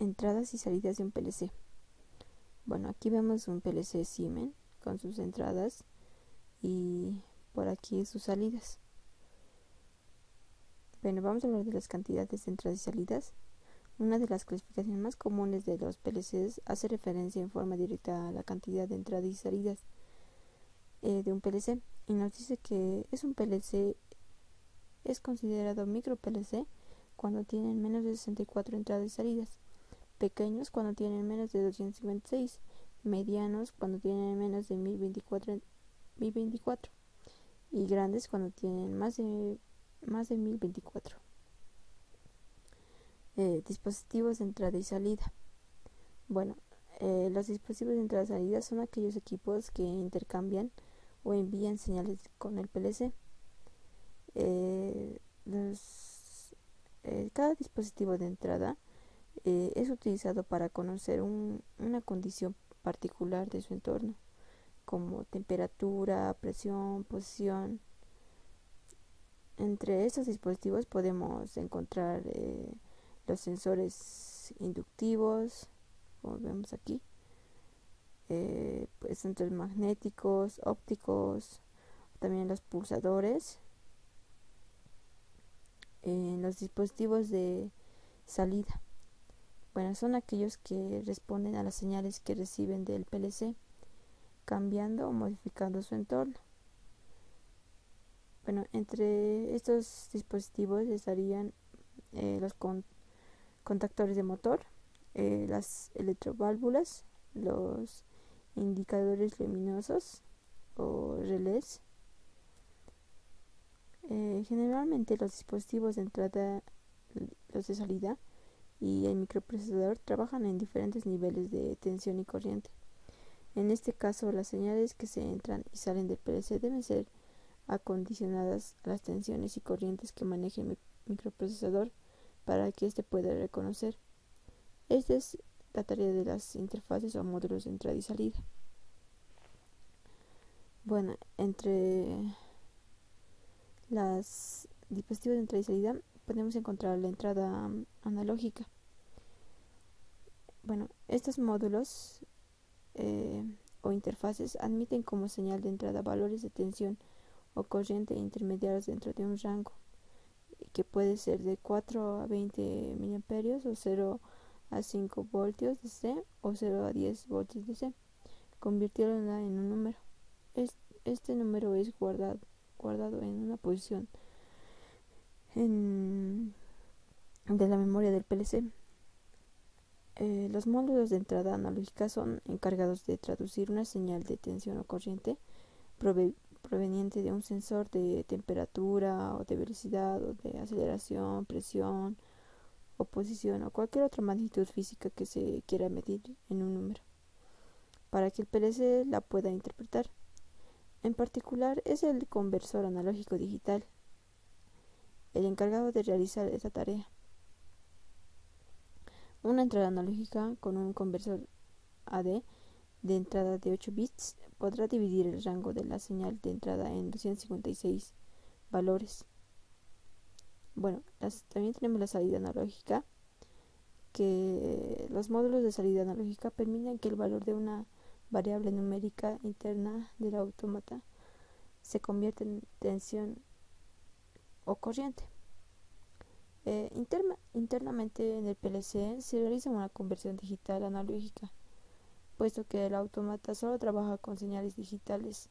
Entradas y salidas de un PLC. Bueno, aquí vemos un PLC Siemens con sus entradas y por aquí sus salidas. Bueno, vamos a hablar de las cantidades de entradas y salidas. Una de las clasificaciones más comunes de los PLCs hace referencia en forma directa a la cantidad de entradas y salidas de un PLC y nos dice que un PLC es considerado micro PLC cuando tienen menos de 64 entradas y salidas, pequeños cuando tienen menos de 256, medianos cuando tienen menos de 1024 y grandes cuando tienen más de 1024. Dispositivos de entrada y salida. Bueno, los dispositivos de entrada y salida son aquellos equipos que intercambian o envían señales con el PLC. Cada dispositivo de entrada es utilizado para conocer una condición particular de su entorno, como temperatura, presión, posición. Entre estos dispositivos podemos encontrar los sensores inductivos, como vemos aquí, centros magnéticos, ópticos, también los pulsadores. Los dispositivos de salida, bueno, son aquellos que responden a las señales que reciben del PLC, cambiando o modificando su entorno. Bueno, entre estos dispositivos estarían los contactores de motor, las electroválvulas, los indicadores luminosos o relés. Generalmente los dispositivos de entrada, los de salida y el microprocesador trabajan en diferentes niveles de tensión y corriente. En este caso, las señales que se entran y salen del PLC deben ser acondicionadas a las tensiones y corrientes que maneje el microprocesador para que éste pueda reconocer. Esta es la tarea de las interfaces o módulos de entrada y salida. Bueno, entre los dispositivos de entrada y salida podemos encontrar la entrada analógica. Bueno, estos módulos o interfaces admiten como señal de entrada valores de tensión o corriente intermediarios dentro de un rango que puede ser de 4 a 20 miliamperios o 0 a 5 voltios DC o 0 a 10 voltios DC, convirtiéndola en un número. Este número es guardado en una posición de la memoria del PLC. Los módulos de entrada analógica son encargados de traducir una señal de tensión o corriente proveniente de un sensor de temperatura o de velocidad o de aceleración, presión o posición o cualquier otra magnitud física que se quiera medir en un número, para que el PLC la pueda interpretar. En particular es el conversor analógico digital el encargado de realizar esta tarea. Una entrada analógica con un conversor AD de entrada de 8 bits podrá dividir el rango de la señal de entrada en 256 valores. Bueno, también tenemos la salida analógica, que los módulos de salida analógica permiten que el valor de una variable numérica interna del autómata se convierta en tensión o corriente. Internamente en el PLC se realiza una conversión digital analógica, puesto que el autómata solo trabaja con señales digitales.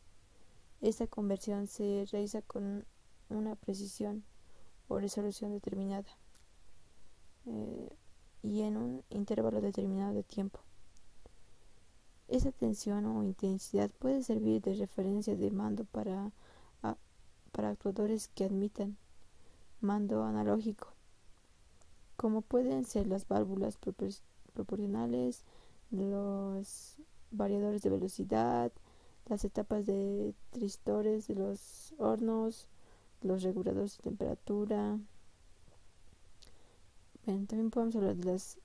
Esta conversión se realiza con una precisión o resolución determinada y en un intervalo determinado de tiempo. Esa tensión o intensidad puede servir de referencia de mando para actuadores que admitan mando analógico, como pueden ser las válvulas proporcionales, los variadores de velocidad, las etapas de tristores de los hornos, los reguladores de temperatura. Bueno, también podemos hablar de las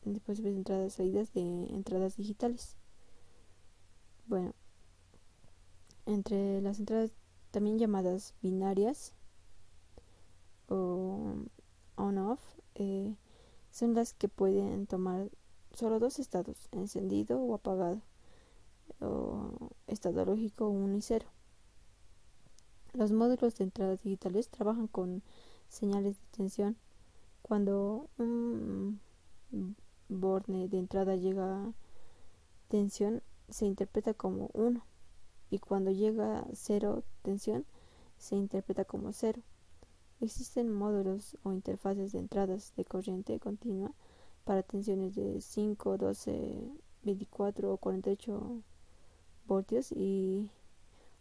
dispositivos de entradas y salidas de entradas digitales. Bueno, entre las entradas también llamadas binarias o on-off, son las que pueden tomar solo dos estados, encendido o apagado, o estado lógico 1 y 0. Los módulos de entrada digitales trabajan con señales de tensión. Cuando un borne de entrada llega a tensión, se interpreta como 1, y cuando llega a 0 tensión, se interpreta como 0. Existen módulos o interfaces de entradas de corriente continua para tensiones de 5, 12, 24 o 48 voltios y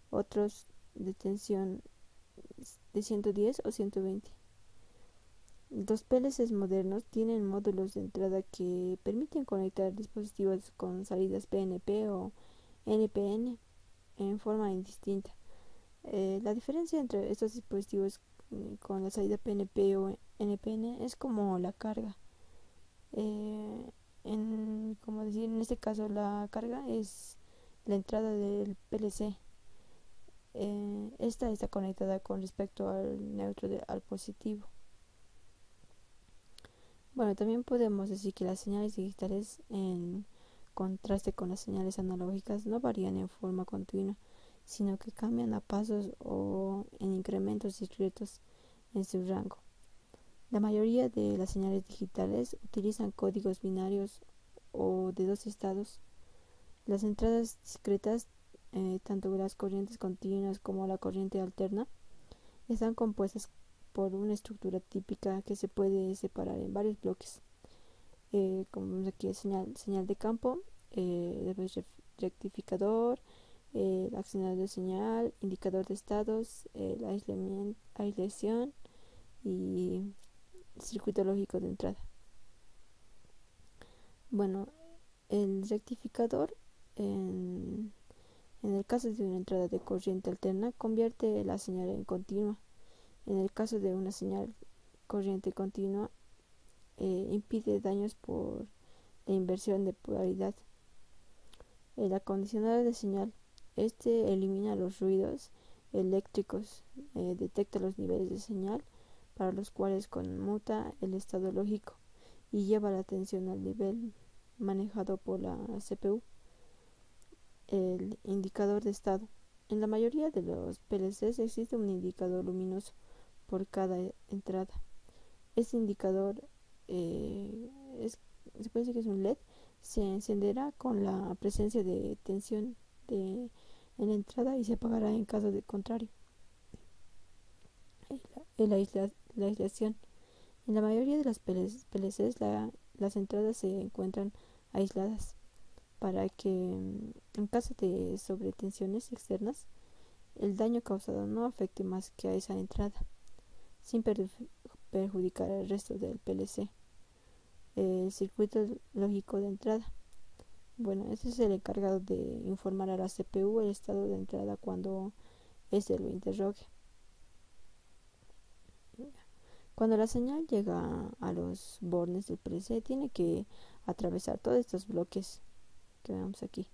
otros de tensión de 110 o 120. Los PLCs modernos tienen módulos de entrada que permiten conectar dispositivos con salidas PNP o NPN en forma indistinta. La diferencia entre estos dispositivos con la salida PNP o NPN es como la carga. En este caso la carga es la entrada del PLC. Esta está conectada con respecto al neutro al positivo. Bueno, también podemos decir que las señales digitales, en contraste con las señales analógicas, no varían en forma continua, sino que cambian a pasos o en incrementos discretos en su rango. La mayoría de las señales digitales utilizan códigos binarios o de dos estados. Las entradas discretas, tanto las corrientes continuas como la corriente alterna, están compuestas por una estructura típica que se puede separar en varios bloques. Como vemos aquí, señal de campo, después rectificador, accionador de señal, indicador de estados, aislación y circuito lógico de entrada. Bueno, el rectificador, en el caso de una entrada de corriente alterna, convierte la señal en continua. En el caso de una señal corriente continua, impide daños por la inversión de polaridad. El acondicionador de señal, este elimina los ruidos eléctricos, detecta los niveles de señal para los cuales conmuta el estado lógico y lleva la tensión al nivel manejado por la CPU. El indicador de estado. En la mayoría de los PLCs existe un indicador luminoso por cada entrada. Este indicador se puede decir que es un LED, se encenderá con la presencia de tensión en la entrada y se apagará en caso de contrario. La aislación. En la mayoría de las PLCs las entradas se encuentran aisladas para que, en caso de sobretensiones externas, el daño causado no afecte más que a esa entrada, sin perjudicar al resto del PLC. El circuito lógico de entrada. Bueno, este es el encargado de informar a la CPU el estado de entrada cuando éste lo interrogue. Cuando la señal llega a los bornes del PLC, tiene que atravesar todos estos bloques que vemos aquí.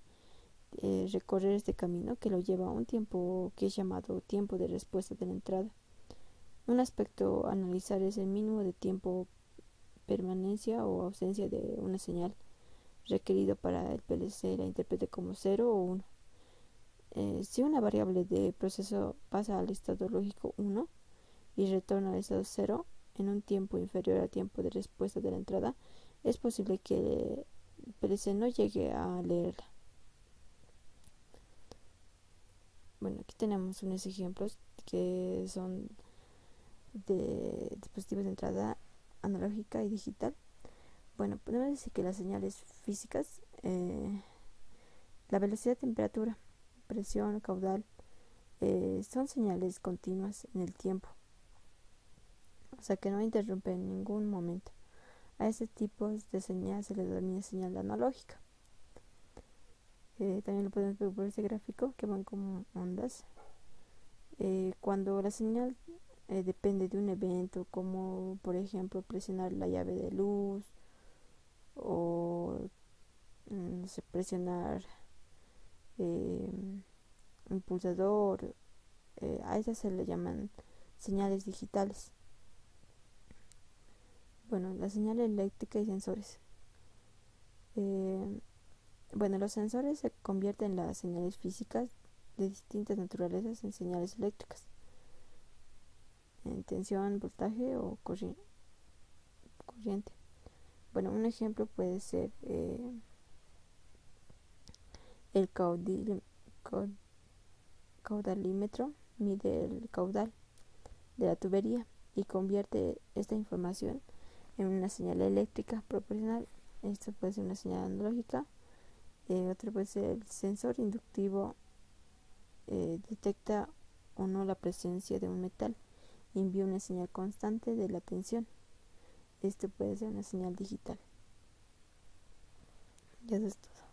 Recorrer este camino que lo lleva a un tiempo que es llamado tiempo de respuesta de la entrada. Un aspecto a analizar es el mínimo de tiempo permanencia o ausencia de una señal requerido para el PLC la interprete como 0 o 1. Si una variable de proceso pasa al estado lógico 1 y retorna al estado 0 en un tiempo inferior al tiempo de respuesta de la entrada, es posible que el PLC no llegue a leerla. Bueno, aquí tenemos unos ejemplos que son de dispositivos de entrada analógica y digital. Bueno, podemos decir que las señales físicas, la velocidad, temperatura, presión, caudal, son señales continuas en el tiempo, o sea que no interrumpen en ningún momento. A este tipo de señal se le denomina señal analógica. También lo podemos ver por este gráfico que van como ondas. Cuando la señal depende de un evento, como por ejemplo presionar la llave de luz o no sé, presionar un pulsador, a esas se le llaman señales digitales. Bueno, la señal eléctrica y sensores. Los sensores se convierten las señales físicas de distintas naturalezas en señales eléctricas, en tensión, voltaje o corriente. Bueno, un ejemplo puede ser el caudalímetro, mide el caudal de la tubería y convierte esta información en una señal eléctrica proporcional. Esto puede ser una señal analógica. Otro puede ser el sensor inductivo, detecta o no la presencia de un metal y envía una señal constante de la tensión. Esto puede ser una señal digital. Ya eso es todo.